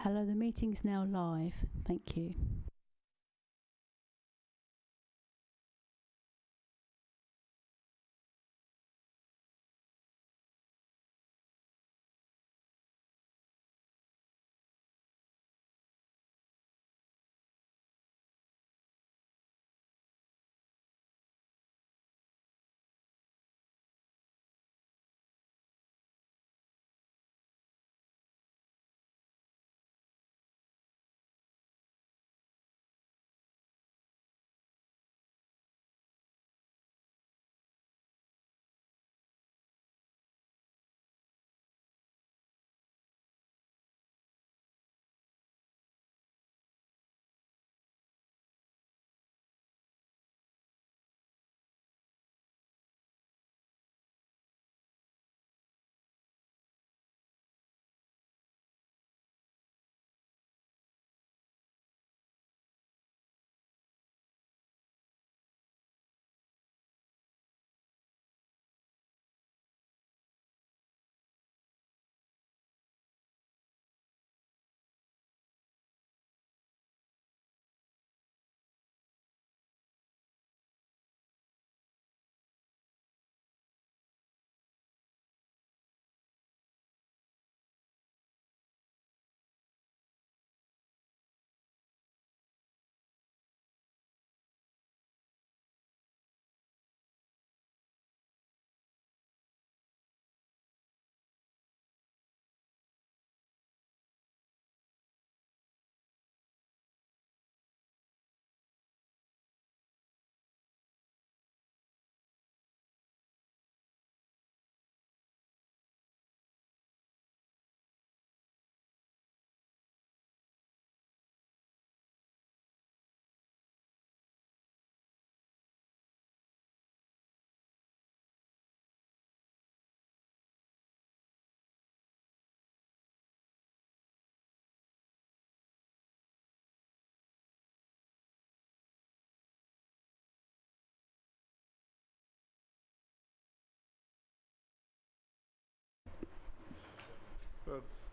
Hello, the meeting's now live. Thank you.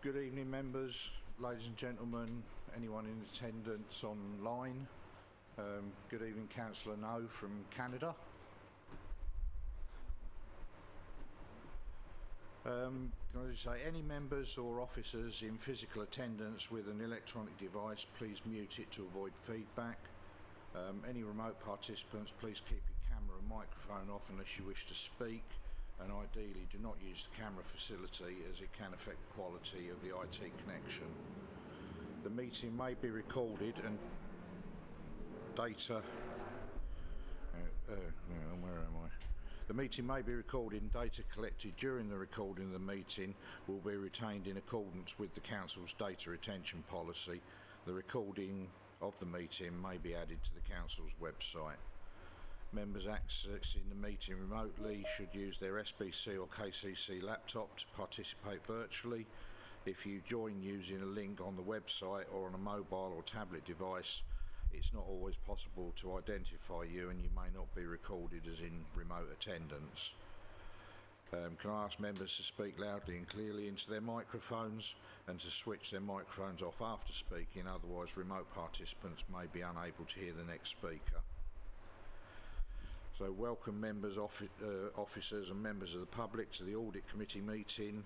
Good evening, members, ladies and gentlemen, anyone in attendance online. Good evening, Councillor No from Canada. Can I just say, any members or officers in physical attendance with an electronic device, please mute it to avoid feedback. Any remote participants, please keep your camera and microphone off unless you wish to speak. And ideally do not use the camera facility as it can affect the quality of the IT connection. The meeting may be recorded and data... where am I? The meeting may be recorded and data collected during the recording of the meeting will be retained in accordance with the Council's data retention policy. The recording of the meeting may be added to the Council's website. Members accessing the meeting remotely should use their SBC or KCC laptop to participate virtually. If you join using a link on the website or on a mobile or tablet device, it's not always possible to identify you and you may not be recorded as in remote attendance. Can I ask members to speak loudly and clearly into their microphones and to switch their microphones off after speaking, otherwise remote participants may be unable to hear the next speaker. So welcome members, officers and members of the public to the Audit Committee meeting.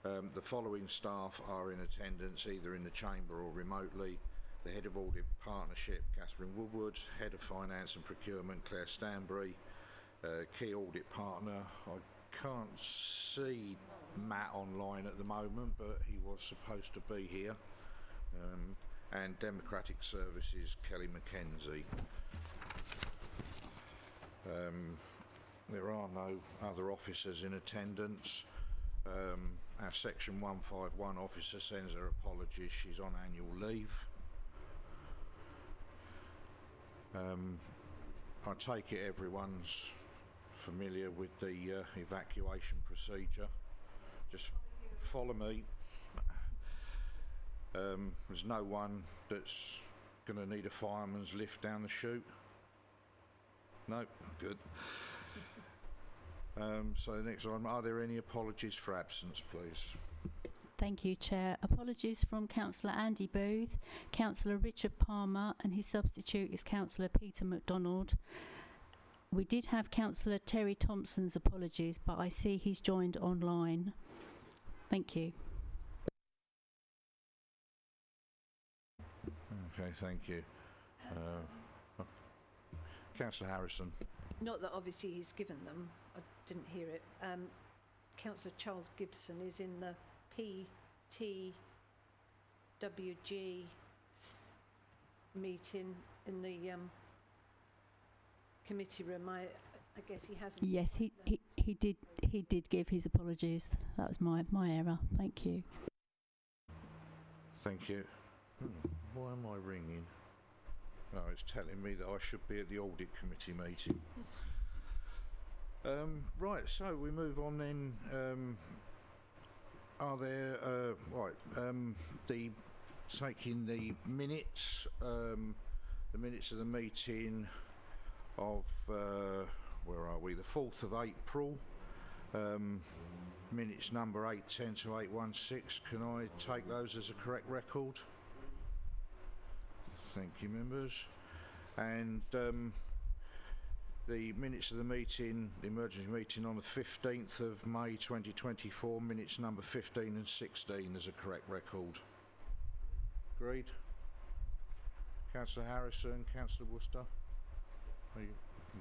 The following staff are in attendance either in the chamber or remotely. The Head of Audit Partnership, Catherine Woodward, Head of Finance and Procurement, Claire Stanbury, Key Audit Partner, I can't see Matt online at the moment, but he was supposed to be here, and Democratic Services, Kelly McKenzie. There are no other officers in attendance. Our Section 151 officer sends her apologies, she's on annual leave. I take it everyone's familiar with the evacuation procedure. Just follow me. There's no one that's going to need a fireman's lift down the chute. No, good. So the next item, are there any apologies for absence, please? Thank you, Chair. Apologies from Councillor Andy Booth, Councillor Richard Palmer, and his substitute is Councillor Peter MacDonald. We did have Councillor Terry Thompson's apologies, but I see he's joined online. Thank you. Okay, thank you. Councillor Harrison. Not that obviously he's given them, I didn't hear it. Councillor Charles Gibson is in the PTWG meeting in the committee room. I guess he hasn't. Yes, he did give his apologies. That was my error. Thank you. Thank you. Why am I ringing? Oh, it's telling me that I should be at the Audit Committee meeting. Right, so we move on then. Are there taking the minutes of the meeting of where are we? The 4th of April. Minutes number 810 to 816. Can I take those as a correct record? Thank you, members. And the minutes of the meeting, the emergency meeting on the 15th of May 2024, minutes number 15 and 16 as a correct record. Agreed? Councillor Harrison, Councillor Worcester? Thank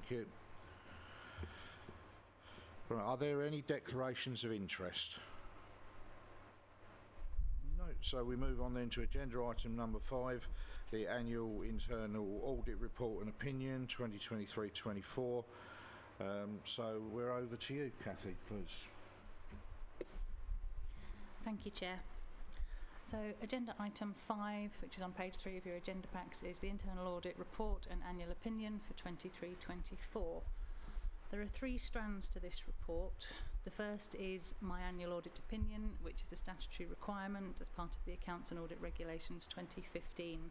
you. Right, are there any declarations of interest? No, so we move on then to agenda item number 5, the annual internal audit report and opinion 2023-24. So we're over to you, Cathy, please. Thank you, Chair. So agenda item 5, which is on page 3 of your agenda packs, is the internal audit report and annual opinion for 23-24. There are 3 strands to this report. The first is my annual audit opinion, which is a statutory requirement as part of the Accounts and Audit Regulations 2015.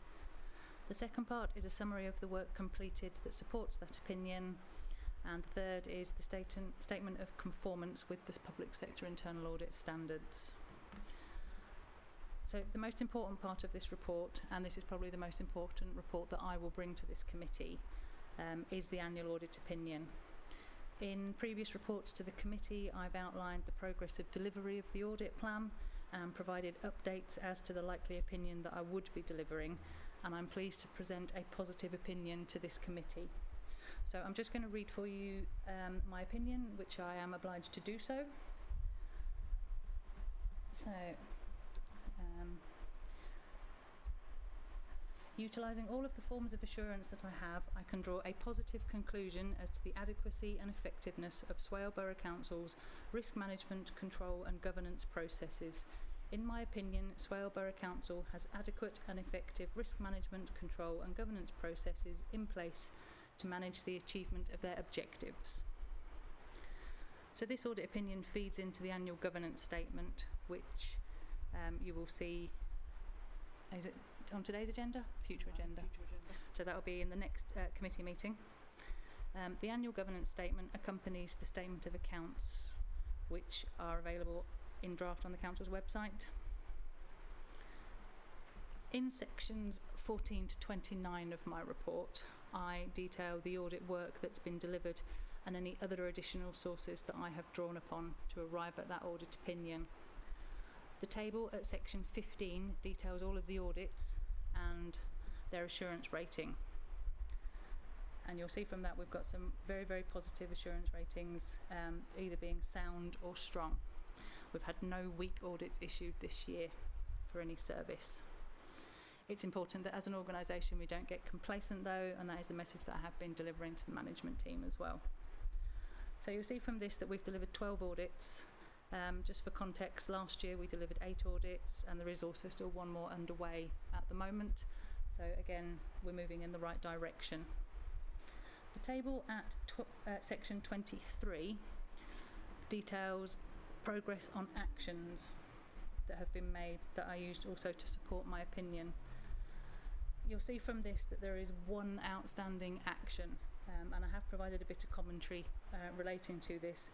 The second part is a summary of the work completed that supports that opinion. And the third is the statement of conformance with the public sector internal audit standards. So the most important part of this report, and this is probably the most important report that I will bring to this committee, is the annual audit opinion. In previous reports to the committee, I've outlined the progress of delivery of the audit plan and provided updates as to the likely opinion that I would be delivering, and I'm pleased to present a positive opinion to this committee. So I'm just going to read for you my opinion, which I am obliged to do so. So, utilising all of the forms of assurance that I have, I can draw a positive conclusion as to the adequacy and effectiveness of Swale Borough Council's risk management, control and governance processes. In my opinion, Swale Borough Council has adequate and effective risk management, control and governance processes in place to manage the achievement of their objectives. So this audit opinion feeds into the annual governance statement, which you will see. Is it on today's agenda? Future agenda. So that will be in the next committee meeting. The annual governance statement accompanies the statement of accounts, which are available in draft on the council's website. In sections 14 to 29 of my report, I detail the audit work that's been delivered and any other additional sources that I have drawn upon to arrive at that audit opinion. The table at section 15 details all of the audits and their assurance rating. And you'll see from that we've got some very, very positive assurance ratings, either being sound or strong. We've had no weak audits issued this year for any service. It's important that as an organisation we don't get complacent though, and that is the message that I have been delivering to the management team as well. So you'll see from this that we've delivered 12 audits. Just for context, last year we delivered 8 audits and there is also still one more underway at the moment. So again, we're moving in the right direction. The table at section 23 details progress on actions that have been made that I used also to support my opinion. You'll see from this that there is one outstanding action, and I have provided a bit of commentary relating to this.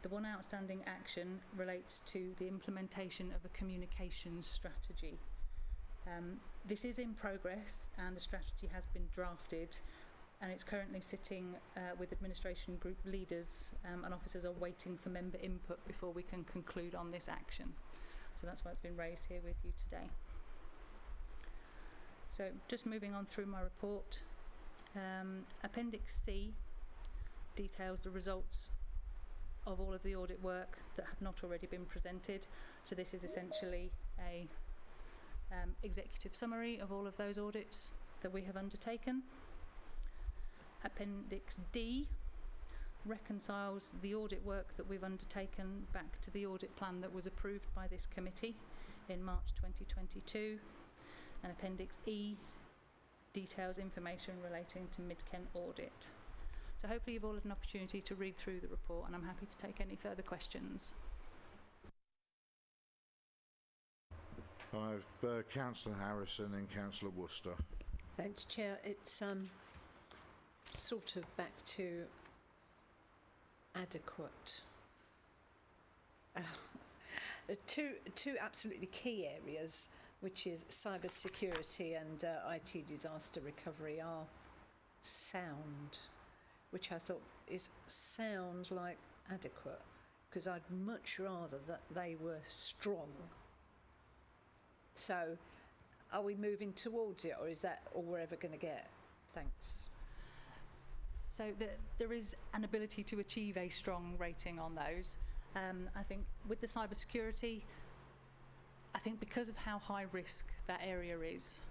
The one outstanding action relates to the implementation of a communications strategy. This is in progress and the strategy has been drafted, and it's currently sitting with administration group leaders, and officers are waiting for member input before we can conclude on this action. So that's why it's been raised here with you today. So just moving on through my report. Appendix C details the results of all of the audit work that have not already been presented. So this is essentially a executive summary of all of those audits that we have undertaken. Appendix D reconciles the audit work that we've undertaken back to the audit plan that was approved by this committee in March 2022. And Appendix E details information relating to Mid-Kent audit. So hopefully you've all had an opportunity to read through the report, and I'm happy to take any further questions. I've Councillor Harrison and Councillor Worcester. Thanks, Chair. It's sort of back to adequate. Two absolutely key areas, which is cyber security and IT disaster recovery, are sound, which I thought sounds like adequate, because I'd much rather that they were strong. So are we moving towards it, or is that all we're ever going to get? Thanks. So there is an ability to achieve a strong rating on those. I think with the cybersecurity, I think because of how high risk that area is,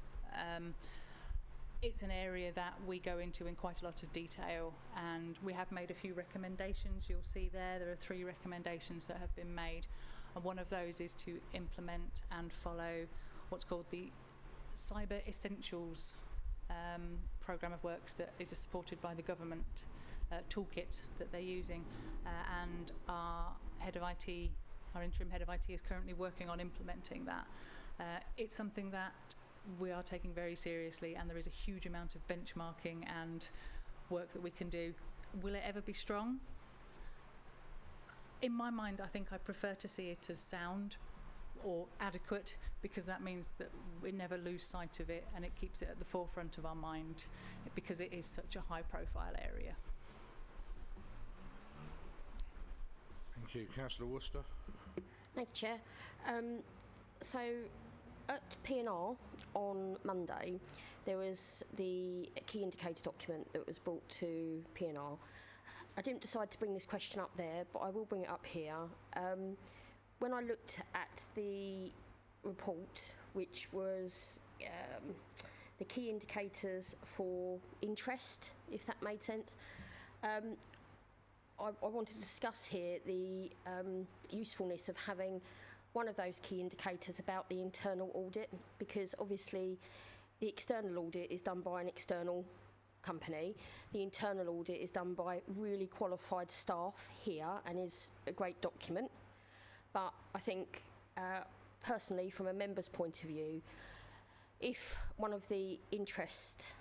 it's an area that we go into in quite a lot of detail, and we have made a few recommendations. You'll see there are 3 recommendations that have been made, and one of those is to implement and follow what's called the Cyber Essentials programme of works that is supported by the government toolkit that they're using, and our head of IT, our interim head of IT, is currently working on implementing that. It's something that we are taking very seriously, and there is a huge amount of benchmarking and work that we can do. Will it ever be strong? In my mind, I think I prefer to see it as sound or adequate, because that means that we never lose sight of it and it keeps it at the forefront of our mind, because it is such a high profile area. Thank you. Councillor Worcester. Thank you, Chair. So at P&R on Monday, there was the key indicator document that was brought to P&R. I didn't decide to bring this question up there, but I will bring it up here. When I looked at the report, which was the key indicators for interest, if that made sense, I wanted to discuss here the usefulness of having one of those key indicators about the internal audit, because obviously the external audit is done by an external company. The internal audit is done by really qualified staff here and is a great document. But I think personally, from a member's point of view, if one of the interest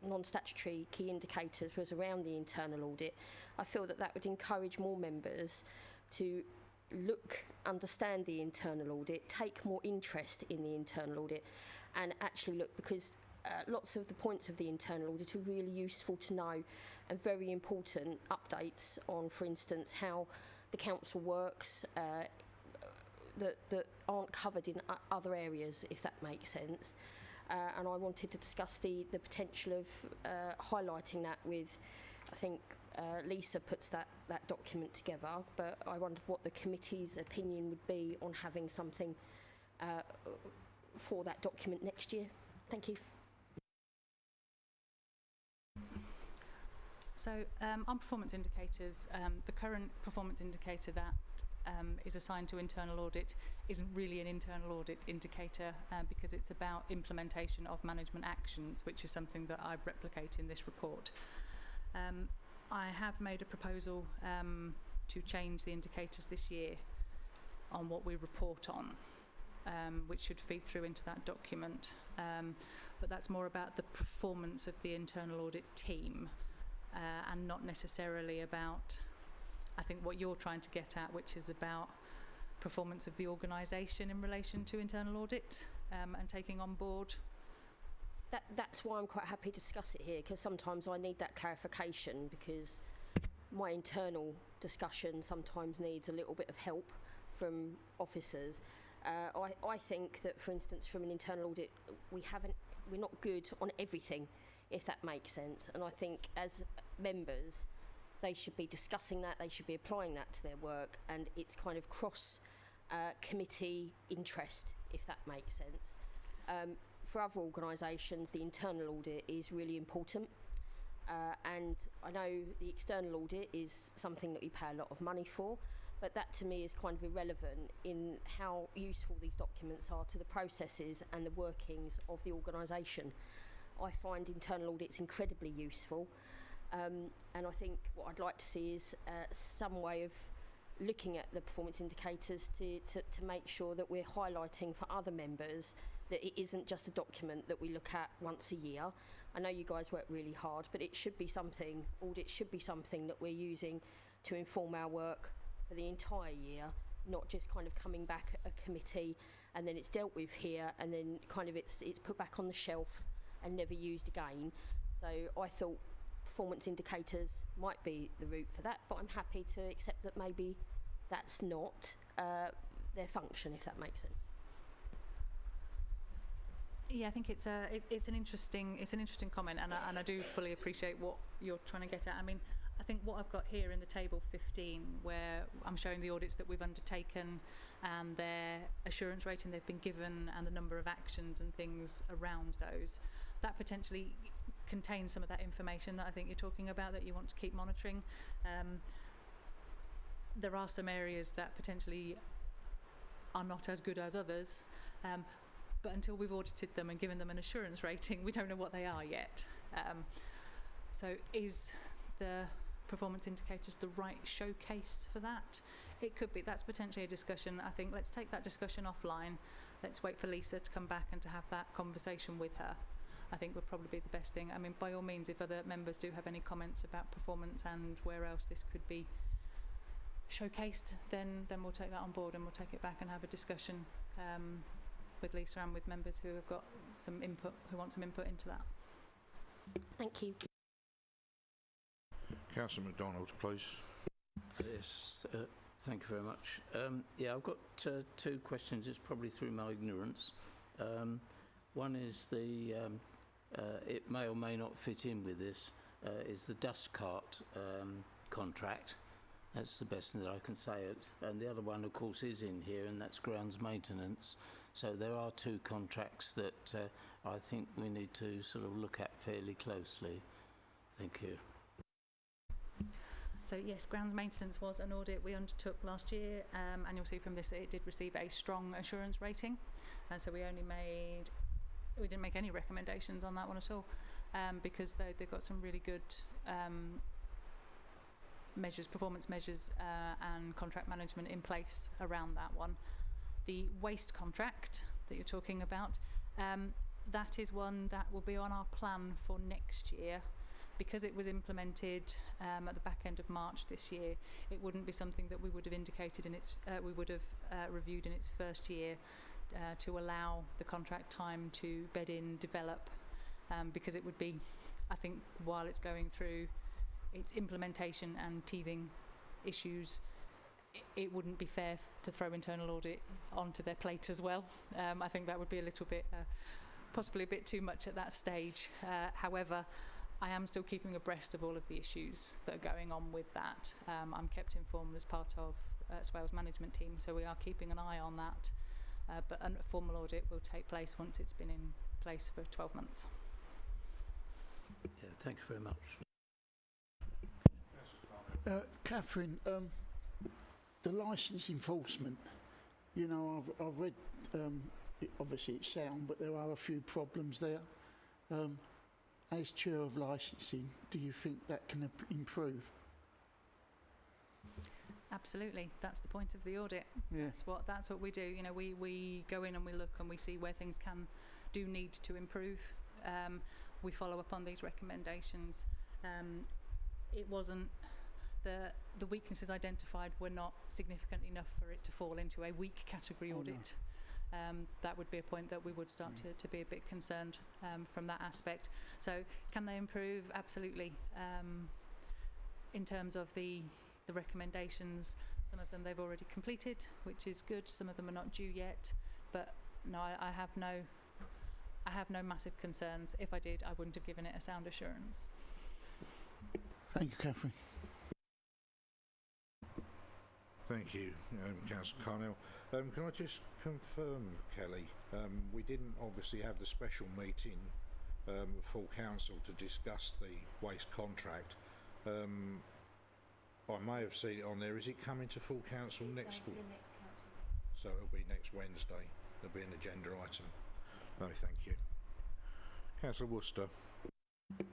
non-statutory key indicators was around the internal audit, I feel that that would encourage more members to understand the internal audit, take more interest in the internal audit, and actually look, because lots of the points of the internal audit are really useful to know, and very important updates on, for instance, how the council works that aren't covered in other areas, if that makes sense. And I wanted to discuss the potential of highlighting that with, I think Lisa puts that document together, but I wondered what the committee's opinion would be on having something for that document next year. Thank you. So on performance indicators, the current performance indicator that is assigned to internal audit isn't really an internal audit indicator, because it's about implementation of management actions, which is something that I replicate in this report. I have made a proposal to change the indicators this year on what we report on, which should feed through into that document. But that's more about the performance of the internal audit team, and not necessarily about I think what you're trying to get at, which is about performance of the organisation in relation to internal audit and taking on board. That's why I'm quite happy to discuss it here, because sometimes I need that clarification, because my internal discussion sometimes needs a little bit of help from officers. I think that, for instance, from an internal audit, we're not good on everything, if that makes sense. And I think as members, they should be discussing that, they should be applying that to their work, and it's kind of cross committee interest, if that makes sense. For other organisations, the internal audit is really important. And I know the external audit is something that we pay a lot of money for, but that to me is kind of irrelevant in how useful these documents are to the processes and the workings of the organisation. I find internal audits incredibly useful, and I think what I'd like to see is some way of looking at the performance indicators to make sure that we're highlighting for other members that it isn't just a document that we look at once a year. I know you guys work really hard, but it should be something, audit should be something that we're using to inform our work for the entire year, not just kind of coming back at a committee and then it's dealt with here and then kind of it's put back on the shelf and never used again. So I thought performance indicators might be the route for that, but I'm happy to accept that maybe that's not their function, if that makes sense. Yeah, I think it's an interesting comment, and I do fully appreciate what you're trying to get at. I mean, I think what I've got here in the table 15, where I'm showing the audits that we've undertaken and their assurance rating they've been given and the number of actions and things around those, that potentially contains some of that information that I think you're talking about that you want to keep monitoring. There are some areas that potentially are not as good as others. But until we've audited them and given them an assurance rating, we don't know what they are yet. So is the performance indicators the right showcase for that? It could be. That's potentially a discussion. I think let's take that discussion offline. Let's wait for Lisa to come back and to have that conversation with her. I think would probably be the best thing. I mean, by all means, if other members do have any comments about performance and where else this could be showcased, then we'll take that on board and we'll take it back and have a discussion with Lisa and with members who have got some input, who want some input into that. Thank you. Councillor MacDonald, please. Yes, thank you very much. Yeah, I've got two questions. It's probably through my ignorance. One is it may or may not fit in with this, is the dust cart contract. That's the best thing that I can say. And the other one, of course, is in here, and that's grounds maintenance. So there are two contracts that I think we need to sort of look at fairly closely. Thank you. So yes, grounds maintenance was an audit we undertook last year, and you'll see from this that it did receive a strong assurance rating, and so we didn't make any recommendations on that one at all, because they've got some really good measures, performance measures and contract management in place around that one. The waste contract that you're talking about, that is one that will be on our plan for next year. Because it was implemented at the back end of March this year, it wouldn't be something that we would have indicated in its, we would have reviewed in its first year to allow the contract time to bed in, develop, because it would be, I think, while it's going through its implementation and teething issues, it wouldn't be fair to throw internal audit onto their plate as well. I think that would be a little bit, possibly a bit too much at that stage. However, I am still keeping abreast of all of the issues that are going on with that. I'm kept informed as part of Swales management team, so we are keeping an eye on that. But a formal audit will take place once it's been in place for 12 months. Yeah, thank you very much. Catherine, the licence enforcement, you know, I've read, obviously it's sound, but there are a few problems there. As chair of licensing, do you think that can improve? Absolutely, that's the point of the audit. Yeah. That's what we do. You know, we go in and we look and we see where things do need to improve. We follow up on these recommendations. It wasn't the weaknesses identified were not significant enough for it to fall into a weak category audit. That would be a point that we would start to be a bit concerned from that aspect. So can they improve? Absolutely. In terms of the recommendations, some of them they've already completed, which is good. Some of them are not due yet, but no, I have no massive concerns. If I did, I wouldn't have given it a sound assurance. Thank you, Catherine. Thank you, Councillor Carnell. Can I just confirm, Kelly, we didn't obviously have the special meeting of full council to discuss the waste contract. I may have seen it on there. Is it coming to full council next week? So it'll be next Wednesday. There'll be an agenda item. No, thank you. Councillor Worcester.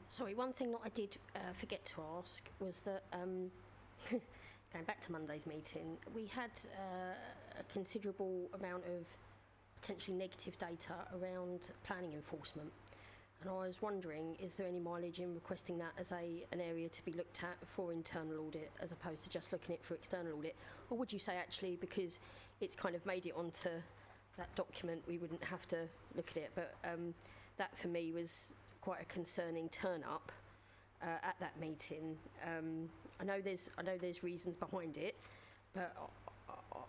Sorry, one thing that I did forget to ask was that, going back to Monday's meeting, we had a considerable amount of potentially negative data around planning enforcement. And I was wondering, is there any mileage in requesting that as an area to be looked at for internal audit as opposed to just looking at it for external audit? Or would you say actually because it's kind of made it onto that document we wouldn't have to look at it? But that for me was quite a concerning turn up at that meeting. I know there's reasons behind it, but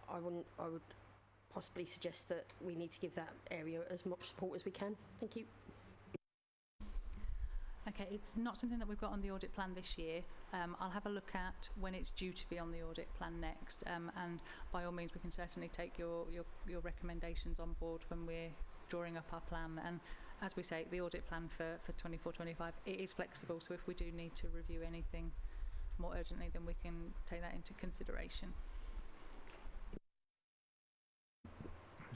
I would possibly suggest that we need to give that area as much support as we can. Thank you. Okay, it's not something that we've got on the audit plan this year. I'll have a look at when it's due to be on the audit plan next, and by all means we can certainly take your recommendations on board when we're drawing up our plan. And as we say, the audit plan for 24-25, it is flexible, so if we do need to review anything more urgently, then we can take that into consideration.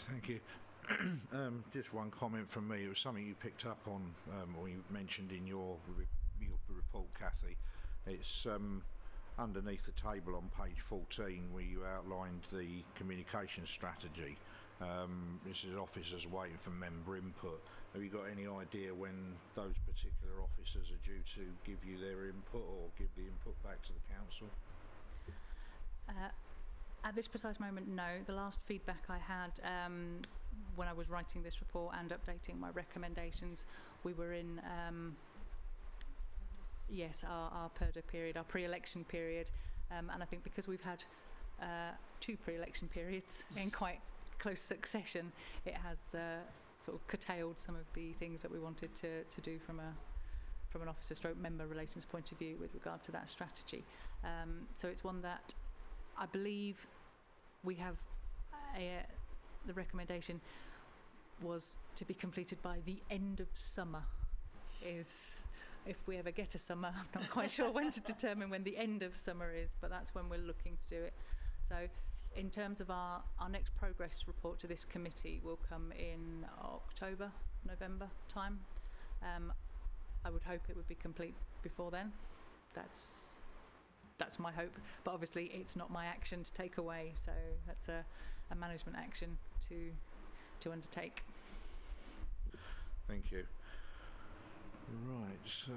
Thank you. Just one comment from me. It was something you picked up on, or you mentioned in your report, Kathy. It's underneath the table on page 14 where you outlined the communication strategy. This is officers waiting for member input. Have you got any idea when those particular officers are due to give you their input or give the input back to the council? At this precise moment, no. The last feedback I had when I was writing this report and updating my recommendations, we were in our PERDA period, our pre-election period, and I think because we've had 2 pre-election periods in quite close succession, it has sort of curtailed some of the things that we wanted to do from an officer/member relations point of view with regard to that strategy. So it's one that I believe we have the recommendation was to be completed by the end of summer. Is if we ever get a summer, I'm not quite sure when to determine when the end of summer is, but that's when we're looking to do it. So in terms of our next progress report to this committee will come in October, November time. I would hope it would be complete before then. That's my hope, but obviously it's not my action to take away, so that's a management action to undertake. Thank you. Right, so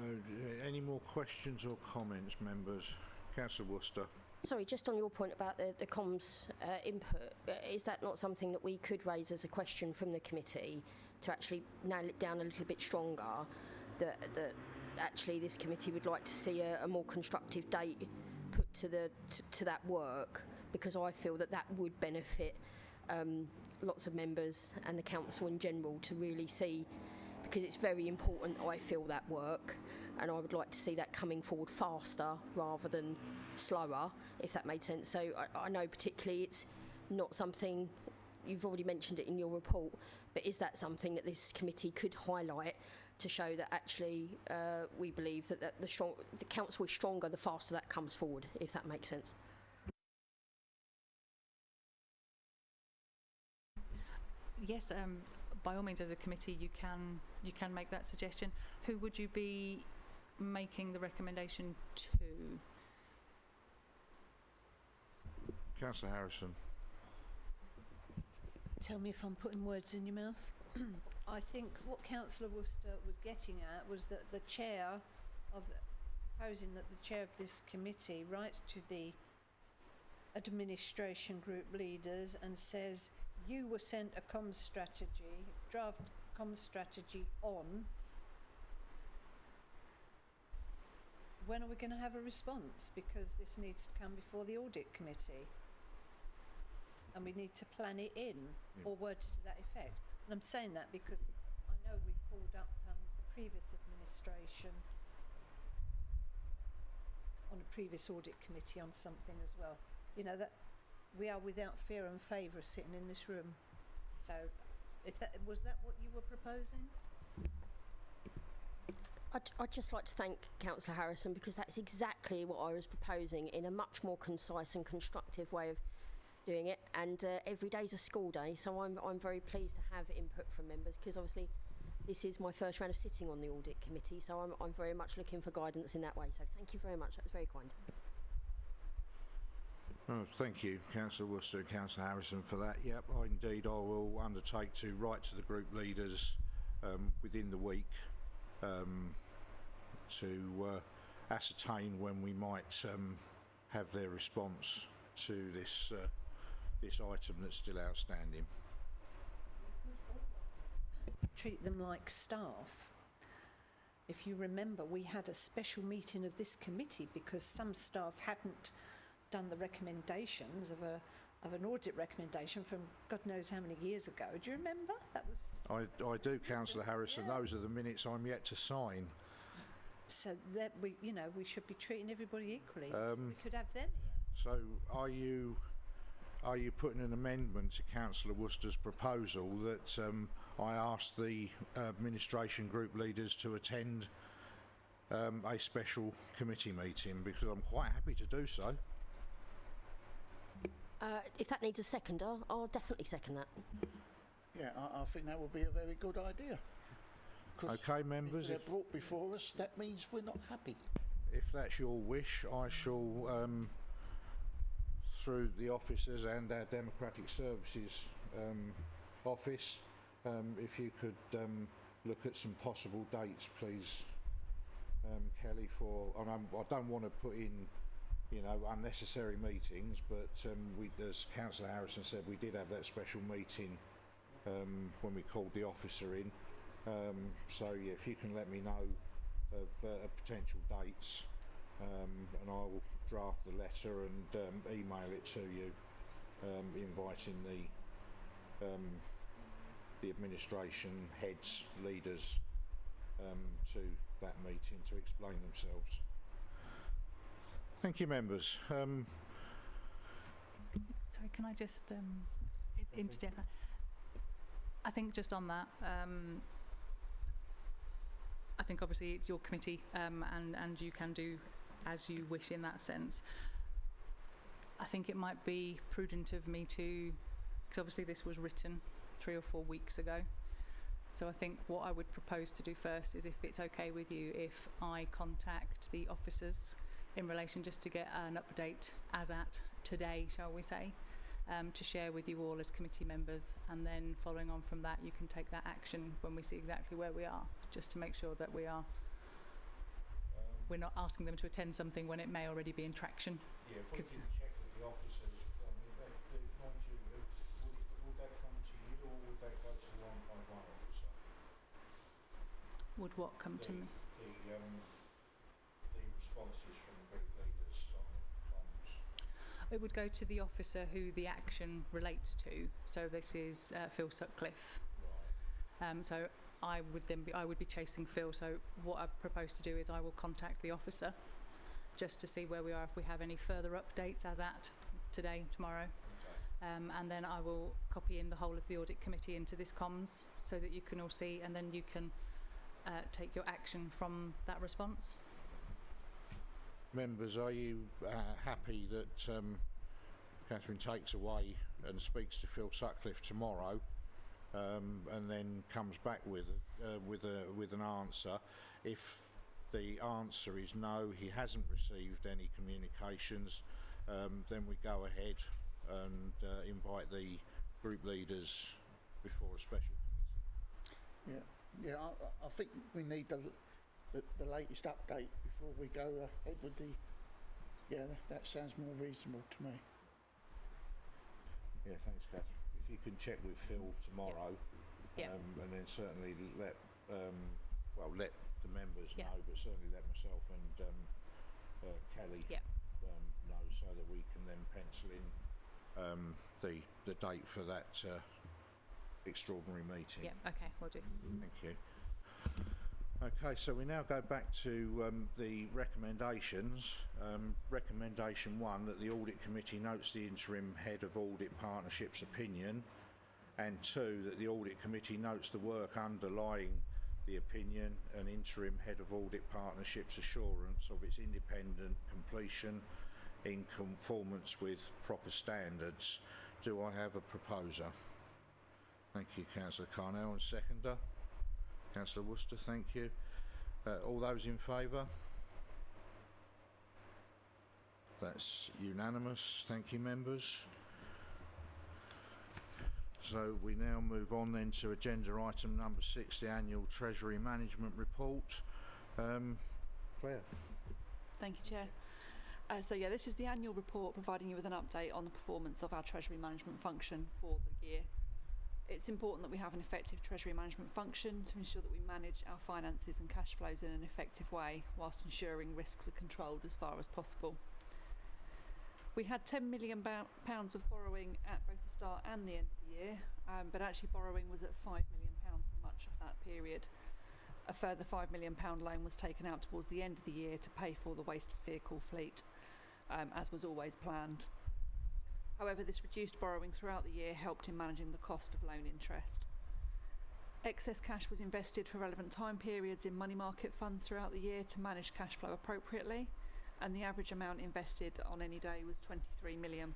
any more questions or comments, members? Councillor Worcester. Sorry, just on your point about the comms input, is that not something that we could raise as a question from the committee to actually nail it down a little bit stronger, that actually this committee would like to see a more constructive date put to that work, because I feel that would benefit lots of members and the council in general to really see, because it's very important, I feel, that work, and I would like to see that coming forward faster rather than slower, if that made sense. So I know particularly it's not something, you've already mentioned it in your report, but is that something that this committee could highlight to show that actually we believe that the council is stronger the faster that comes forward, if that makes sense? Yes, by all means, as a committee, you can make that suggestion. Who would you be making the recommendation to? Councillor Harrison. Tell me if I'm putting words in your mouth. I think what Councillor Worcester was getting at was that the chair of proposing that the chair of this committee writes to the administration group leaders and says, you were sent a comms strategy, draft comms strategy on. When are we going to have a response? Because this needs to come before the audit committee. And we need to plan it in, or words to that effect. And I'm saying that because I know we pulled up the previous administration on a previous audit committee on something as well. You know, that we are without fear and favour sitting in this room. So, if that was that what you were proposing? I'd just like to thank Councillor Harrison, because that's exactly what I was proposing in a much more concise and constructive way of doing it. And every day's a school day, so I'm very pleased to have input from members, because obviously this is my first round of sitting on the audit committee, so I'm very much looking for guidance in that way. So thank you very much. That's very kind. Oh, thank you, Councillor Worcester and Councillor Harrison, for that. Yep, indeed, I will undertake to write to the group leaders within the week to ascertain when we might have their response to this this item that's still outstanding. Treat them like staff. If you remember, we had a special meeting of this committee because some staff hadn't done the recommendations of an audit recommendation from God knows how many years ago. Do you remember? That was. I do, Councillor Harrison. Yeah. Those are the minutes I'm yet to sign. So that we should be treating everybody equally. We could have them here. So are you putting an amendment to Councillor Worcester's proposal that I ask the administration group leaders to attend a special committee meeting, because I'm quite happy to do so. If that needs a seconder, I'll definitely second that. Yeah, I think that would be a very good idea. Okay, members. If they're brought before us, that means we're not happy. If that's your wish, I shall, through the officers and our Democratic Services office, if you could look at some possible dates, please, Kelly. I don't want to put in, unnecessary meetings, but as Councillor Harrison said, we did have that special meeting when we called the officer in. So yeah, if you can let me know of potential dates, and I'll draft the letter and email it to you, inviting the administration heads, leaders, to that meeting to explain themselves. Thank you, members. Sorry, can I just interject? I think just on that, I think obviously it's your committee, and you can do as you wish in that sense. I think it might be prudent of me to, because obviously this was written 3 or 4 weeks ago, so I think what I would propose to do first is, if it's okay with you, if I contact the officers in relation just to get an update as at today, shall we say, to share with you all as committee members, and then following on from that you can take that action when we see exactly where we are, just to make sure that we're not asking them to attend something when it may already be in traction. Yeah, if we can check with the officers, mind you, would that come to you, or would that go to the 151 officer? Would what come to me? The responses from the group leaders on comms. It would go to the officer who the action relates to. So this is Phil Sutcliffe. Right. So I would be chasing Phil. So what I propose to do is I will contact the officer just to see where we are, if we have any further updates as at today, tomorrow. Okay. And then I will copy in the whole of the audit committee into this comms so that you can all see, and then you can take your action from that response. Members, are you happy that Catherine takes away and speaks to Phil Sutcliffe tomorrow, and then comes back with an answer? If the answer is no, he hasn't received any communications, then we go ahead and invite the group leaders before a special committee. Yeah, I think we need the latest update before we go ahead with the... Yeah, that sounds more reasonable to me. Yeah, thanks, Kath. If you can check with Phil tomorrow, Yeah. and then certainly let the members Yeah. know, but certainly let myself and Kelly Yeah. know, so that we can then pencil in the date for that extraordinary meeting. Yeah, okay, we'll do. Thank you. Okay, so we now go back to the recommendations. Recommendation 1, that the Audit Committee notes the Interim Head of Audit Partnership's opinion, and 2, that the Audit Committee notes the work underlying the opinion and Interim Head of Audit Partnership's assurance of its independent completion in conformance with proper standards. Do I have a proposer? Thank you, Councillor Carnell, and seconder. Councillor Worcester, thank you. All those in favour? That's unanimous. Thank you, members. So we now move on then to agenda item number 6, the annual Treasury Management Report. Claire. Thank you, Chair. This is the annual report providing you with an update on the performance of our Treasury Management function for the year. It's important that we have an effective Treasury Management function to ensure that we manage our finances and cash flows in an effective way whilst ensuring risks are controlled as far as possible. We had £10 million of borrowing at both the start and the end of the year, but actually borrowing was at £5 million for much of that period. A further £5 million loan was taken out towards the end of the year to pay for the waste vehicle fleet, as was always planned. However, this reduced borrowing throughout the year helped in managing the cost of loan interest. Excess cash was invested for relevant time periods in money market funds throughout the year to manage cash flow appropriately, and the average amount invested on any day was £23 million,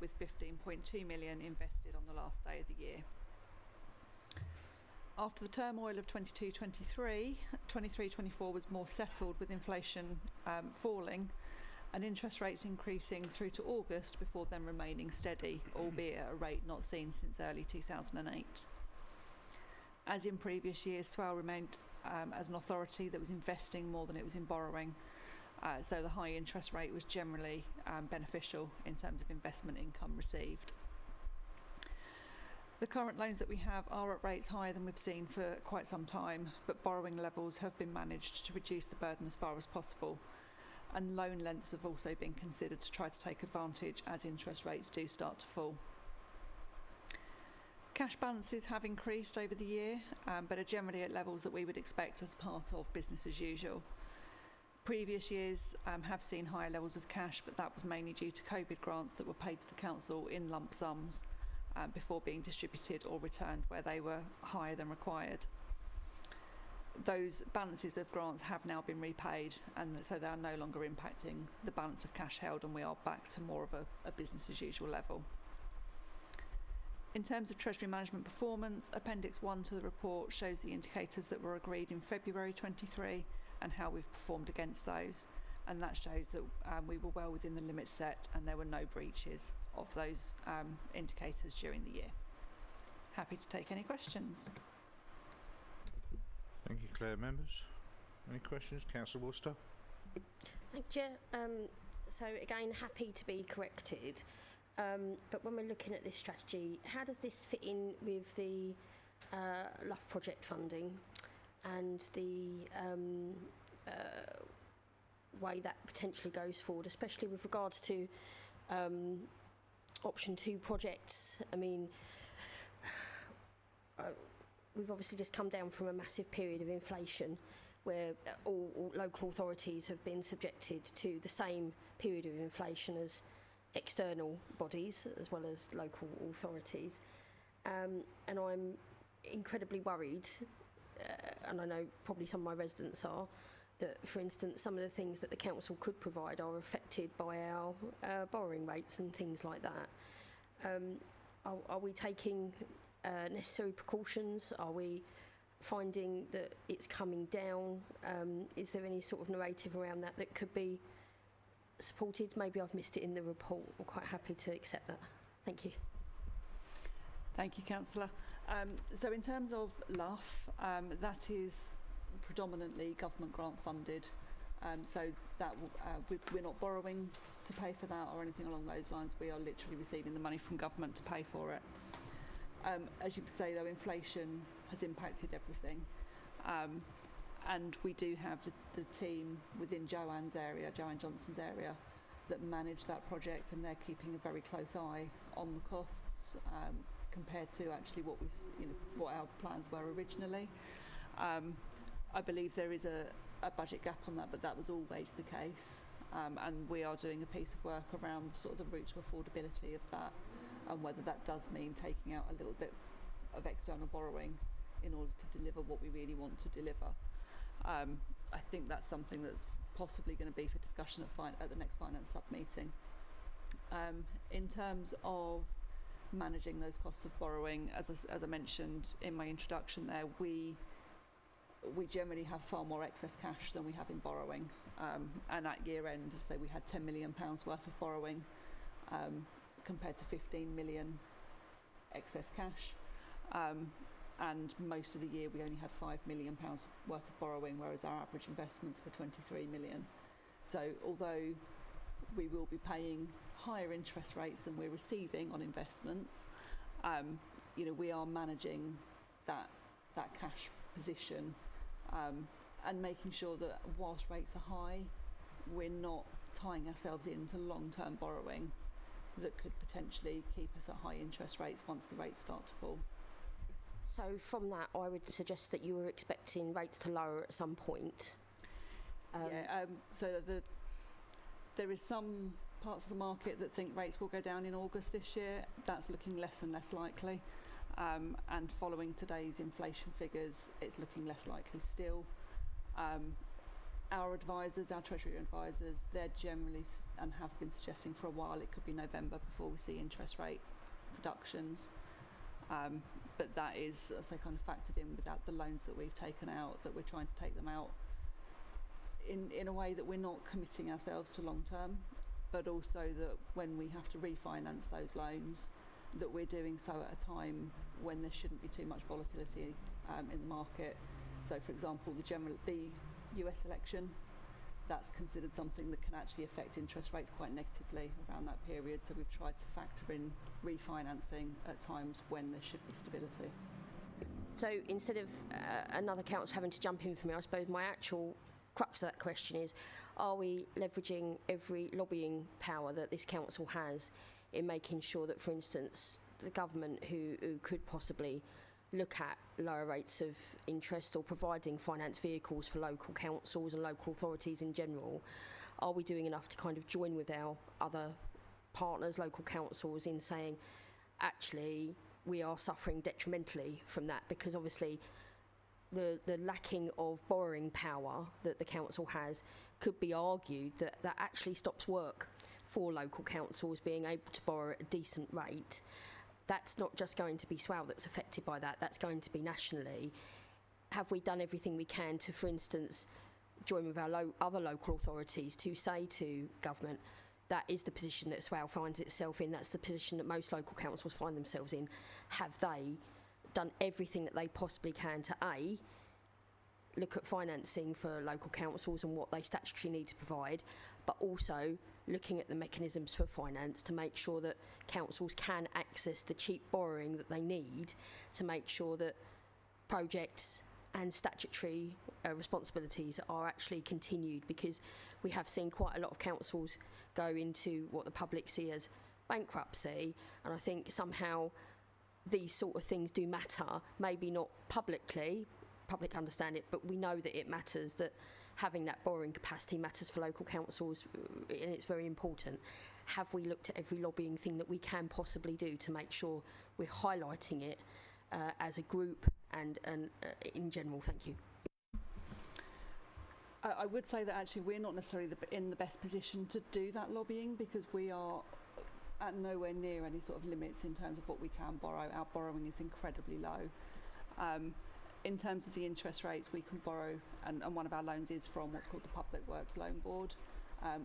with £15.2 million invested on the last day of the year. After the turmoil of 22-23, 23-24 was more settled, with inflation falling and interest rates increasing through to August before then remaining steady, albeit at a rate not seen since early 2008. As in previous years, Swell remained as an authority that was investing more than it was in borrowing, so the high interest rate was generally beneficial in terms of investment income received. The current loans that we have are at rates higher than we've seen for quite some time, but borrowing levels have been managed to reduce the burden as far as possible, and loan lengths have also been considered to try to take advantage as interest rates do start to fall. Cash balances have increased over the year, but are generally at levels that we would expect as part of business as usual. Previous years have seen higher levels of cash, but that was mainly due to COVID grants that were paid to the council in lump sums before being distributed or returned where they were higher than required. Those balances of grants have now been repaid, and so they are no longer impacting the balance of cash held, and we are back to more of a business as usual level. In terms of Treasury Management performance, Appendix 1 to the report shows the indicators that were agreed in February 23 and how we've performed against those, and that shows that we were well within the limits set and there were no breaches of those indicators during the year. Happy to take any questions. Thank you, Claire. Members, any questions? Councillor Worcester. Thank you, Chair. So again, happy to be corrected, but when we're looking at this strategy, how does this fit in with the LUF project funding and the way that potentially goes forward, especially with regards to option 2 projects? I mean, we've obviously just come down from a massive period of inflation where all local authorities have been subjected to the same period of inflation as external bodies as well as local authorities. And I'm incredibly worried, and I know probably some of my residents are, that, for instance, some of the things that the council could provide are affected by our borrowing rates and things like that. Are we taking necessary precautions? Are we finding that it's coming down? Is there any sort of narrative around that that could be supported? Maybe I've missed it in the report. I'm quite happy to accept that. Thank you. Thank you, Councillor. So in terms of LUF, that is predominantly government grant funded, so that we're not borrowing to pay for that or anything along those lines. We are literally receiving the money from government to pay for it. As you say though, inflation has impacted everything, and we do have the team within Joanne Johnson's area, that manage that project, and they're keeping a very close eye on the costs compared to actually what our plans were originally. I believe there is a budget gap on that, but that was always the case, and we are doing a piece of work around sort of the route to affordability of that, and whether that does mean taking out a little bit of external borrowing in order to deliver what we really want to deliver. I think that's something that's possibly going to be for discussion at the next finance sub-meeting. In terms of managing those costs of borrowing, as I mentioned in my introduction there, we generally have far more excess cash than we have in borrowing, and at year end, say we had £10 million worth of borrowing compared to 15 million excess cash, and most of the year we only had £5 million worth of borrowing, whereas our average investments were 23 million. So although we will be paying higher interest rates than we're receiving on investments, we are managing that cash position, and making sure that whilst rates are high, we're not tying ourselves into long-term borrowing that could potentially keep us at high interest rates once the rates start to fall. So from that, I would suggest that you were expecting rates to lower at some point. There is some parts of the market that think rates will go down in August this year. That's looking less and less likely. And following today's inflation figures, it's looking less likely still. Our advisors, our Treasury advisors, they're generally and have been suggesting for a while it could be November before we see interest rate reductions. But that is, as they kind of factored in without the loans that we've taken out, that we're trying to take them out in a way that we're not committing ourselves to long term, but also that when we have to refinance those loans, that we're doing so at a time when there shouldn't be too much volatility in the market. So for example, the US election, that's considered something that can actually affect interest rates quite negatively around that period. So we've tried to factor in refinancing at times when there should be stability. So instead of another council having to jump in for me, I suppose my actual crux of that question is, are we leveraging every lobbying power that this council has in making sure that, for instance, the government who could possibly look at lower rates of interest or providing finance vehicles for local councils and local authorities in general, are we doing enough to kind of join with our other partners, local councils, in saying, actually, we are suffering detrimentally from that? Because obviously the lacking of borrowing power that the council has could be argued that actually stops work for local councils being able to borrow at a decent rate. That's not just going to be Swale that's affected by that, that's going to be nationally. Have we done everything we can to, for instance, join with our other local authorities to say to government, that is the position that Swale finds itself in, that's the position that most local councils find themselves in? Have they done everything that they possibly can to A, look at financing for local councils and what they statutorily need to provide, but also looking at the mechanisms for finance to make sure that councils can access the cheap borrowing that they need to make sure that projects and statutory responsibilities are actually continued? Because we have seen quite a lot of councils go into what the public see as bankruptcy, and I think somehow these sort of things do matter, maybe not publicly, public understand it, but we know that it matters, that having that borrowing capacity matters for local councils, and it's very important. Have we looked at every lobbying thing that we can possibly do to make sure we're highlighting it as a group and in general? Thank you. I would say that actually we're not necessarily in the best position to do that lobbying, because we are at nowhere near any sort of limits in terms of what we can borrow. Our borrowing is incredibly low. In terms of the interest rates, we can borrow, and one of our loans is from what's called the Public Works Loan Board,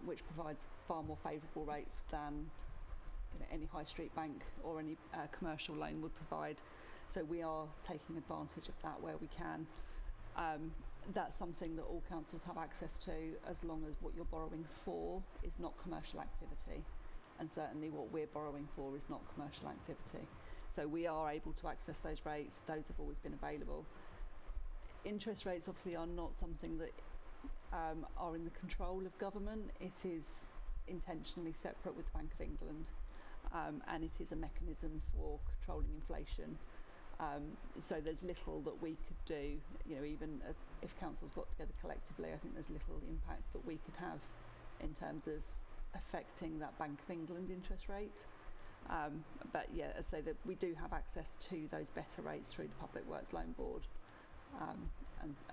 which provides far more favourable rates than any high street bank or any commercial loan would provide. So we are taking advantage of that where we can. that's something that all councils have access to, as long as what you're borrowing for is not commercial activity, and certainly what we're borrowing for is not commercial activity. So we are able to access those rates. Those have always been available. Interest rates obviously are not something that are in the control of government. It is intentionally separate with the Bank of England, and it is a mechanism for controlling inflation. So there's little that we could do, you know, even as if councils got together collectively, I think there's little impact that we could have in terms of affecting that Bank of England interest rate. But yeah, as I say, that we do have access to those better rates through the Public Works Loan Board,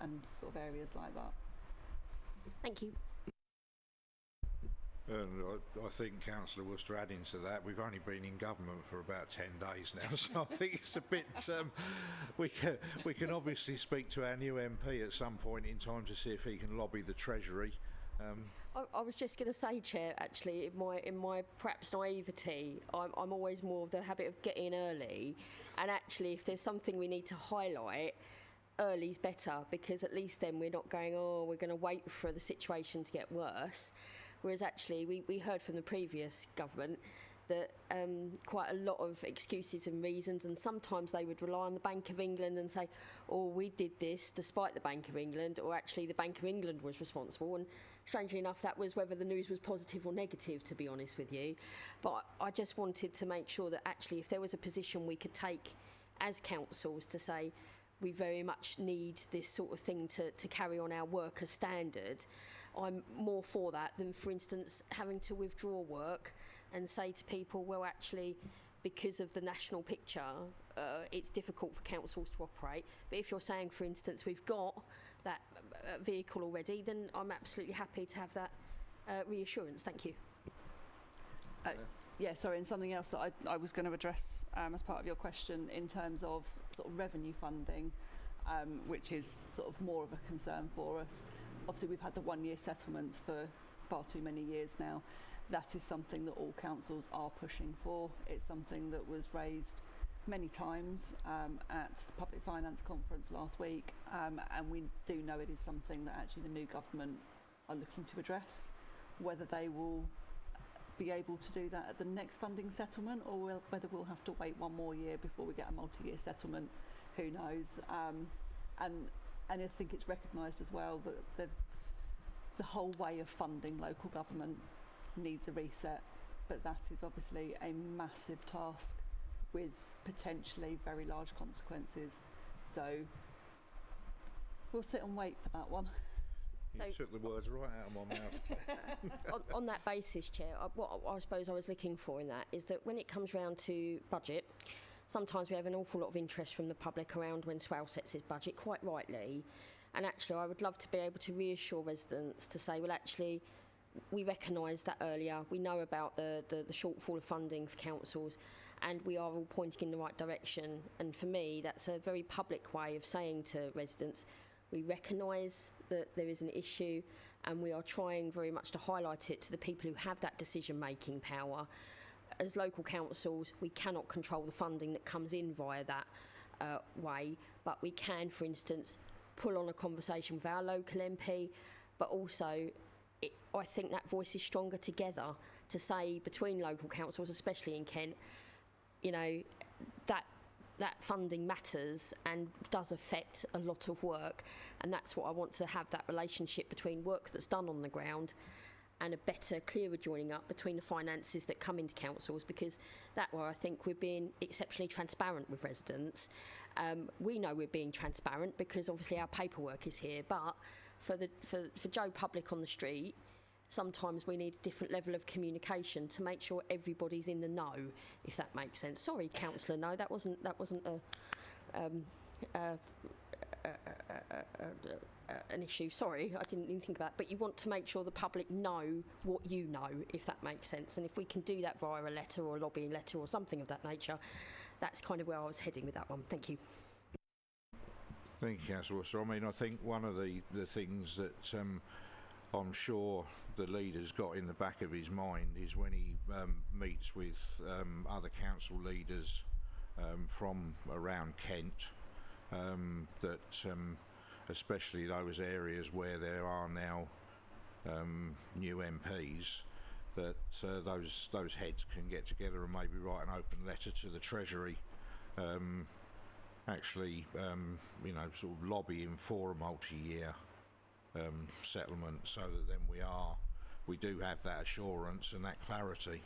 and sort of areas like that. Thank you. And I think Councillor Worcester, adding to that, we've only been in government for about 10 days now, so I think it's a bit. We can obviously speak to our new MP at some point in time to see if he can lobby the Treasury. I was just going to say, Chair, actually, in my perhaps naivety, I'm always more of the habit of getting early, and actually, if there's something we need to highlight, early's better, because at least then we're not going, oh, we're going to wait for the situation to get worse. Whereas actually, we heard from the previous government that quite a lot of excuses and reasons, and sometimes they would rely on the Bank of England and say, oh, we did this despite the Bank of England, or actually the Bank of England was responsible. And strangely enough, that was whether the news was positive or negative, to be honest with you. But I just wanted to make sure that actually, if there was a position we could take as councils to say, we very much need this sort of thing to carry on our work as standard, I'm more for that than, for instance, having to withdraw work and say to people, well, actually, because of the national picture, it's difficult for councils to operate. But if you're saying, for instance, we've got that vehicle already, then I'm absolutely happy to have that reassurance. Thank you. Yeah, sorry, and something else that I was going to address as part of your question in terms of sort of revenue funding, which is sort of more of a concern for us. Obviously, we've had the one-year settlements for far too many years now. That is something that all councils are pushing for. It's something that was raised many times at the Public Finance Conference last week, and we do know it is something that actually the new government are looking to address. Whether they will be able to do that at the next funding settlement, or whether we'll have to wait one more year before we get a multi-year settlement, who knows. And I think it's recognised as well that the whole way of funding local government needs a reset, but that is obviously a massive task with potentially very large consequences. So we'll sit and wait for that one. You took the words right out of my mouth. on that basis, Chair, what I suppose I was looking for in that is that when it comes round to budget, sometimes we have an awful lot of interest from the public around when Swale sets his budget, quite rightly. And actually, I would love to be able to reassure residents to say, well, actually, we recognise that earlier. We know about the shortfall of funding for councils, and we are all pointing in the right direction. And for me, that's a very public way of saying to residents, we recognise that there is an issue, and we are trying very much to highlight it to the people who have that decision-making power. As local councils, we cannot control the funding that comes in via that way, but we can, for instance, pull on a conversation with our local MP, but also I think that voice is stronger together to say between local councils, especially in Kent, you know, that funding matters and does affect a lot of work, and that's what I want to have, that relationship between work that's done on the ground and a better, clearer joining up between the finances that come into councils, because that way I think we're being exceptionally transparent with residents. We know we're being transparent because obviously our paperwork is here, but for Joe Public on the street, sometimes we need a different level of communication to make sure everybody's in the know, if that makes sense. Sorry, Councillor, no, that wasn't an issue. Sorry, I didn't even think about it. But you want to make sure the public know what you know, if that makes sense. And if we can do that via a letter or a lobbying letter or something of that nature, that's kind of where I was heading with that one. Thank you. Thank you, Councillor Worcester. I mean, I think one of the things that I'm sure the leader's got in the back of his mind is when he meets with other council leaders from around Kent, that especially those areas where there are now new MPs, that those heads can get together and maybe write an open letter to the Treasury, actually, you know, sort of lobbying for a multi-year settlement, so that then we do have that assurance and that clarity.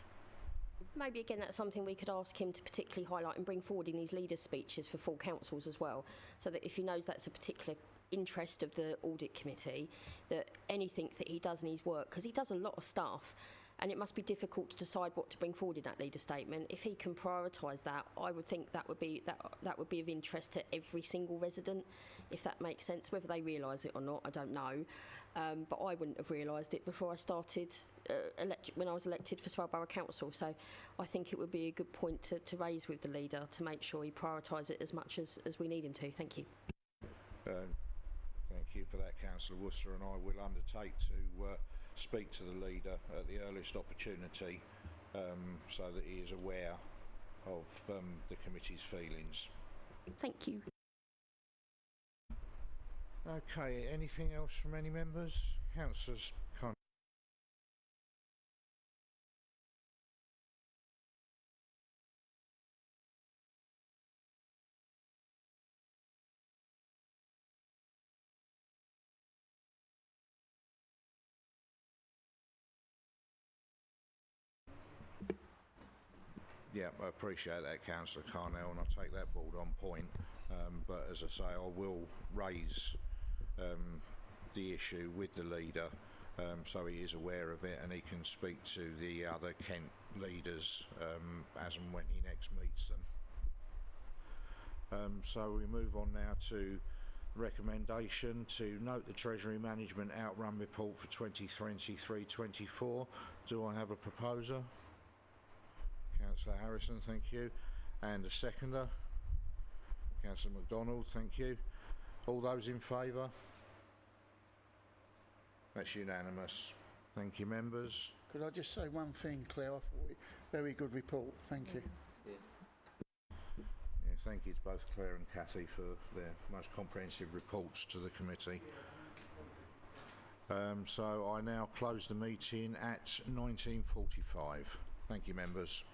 Maybe again that's something we could ask him to particularly highlight and bring forward in his leaders' speeches for full councils as well, so that if he knows that's a particular interest of the Audit Committee, that anything that he does in his work, because he does a lot of stuff, and it must be difficult to decide what to bring forward in that leader statement. If he can prioritise that, I would think that would be of interest to every single resident, if that makes sense. Whether they realise it or not, I don't know. But I wouldn't have realised it before I started, when I was elected for Swale Borough Council. So I think it would be a good point to raise with the leader to make sure he prioritises it as much as we need him to. Thank you. Thank you for that, Councillor Worcester, and I will undertake to speak to the leader at the earliest opportunity, so that he is aware of the committee's feelings. Thank you. Okay, anything else from any members? Councillors, kind. Yeah, I appreciate that, Councillor Carnell, and I'll take that board on point. But as I say, I will raise the issue with the leader, so he is aware of it and he can speak to the other Kent leaders as and when he next meets them. So we move on now to recommendation to note the Treasury Management Outrun Report for 2023-24. Do I have a proposer? Councillor Harrison, thank you. And a seconder? Councillor MacDonald, thank you. All those in favour? That's unanimous. Thank you, members. Could I just say one thing, Claire? I thought very good report. Thank you. Yeah, thank you to both Claire and Cathy for their most comprehensive reports to the committee. So I now close the meeting at 19:45. Thank you, members.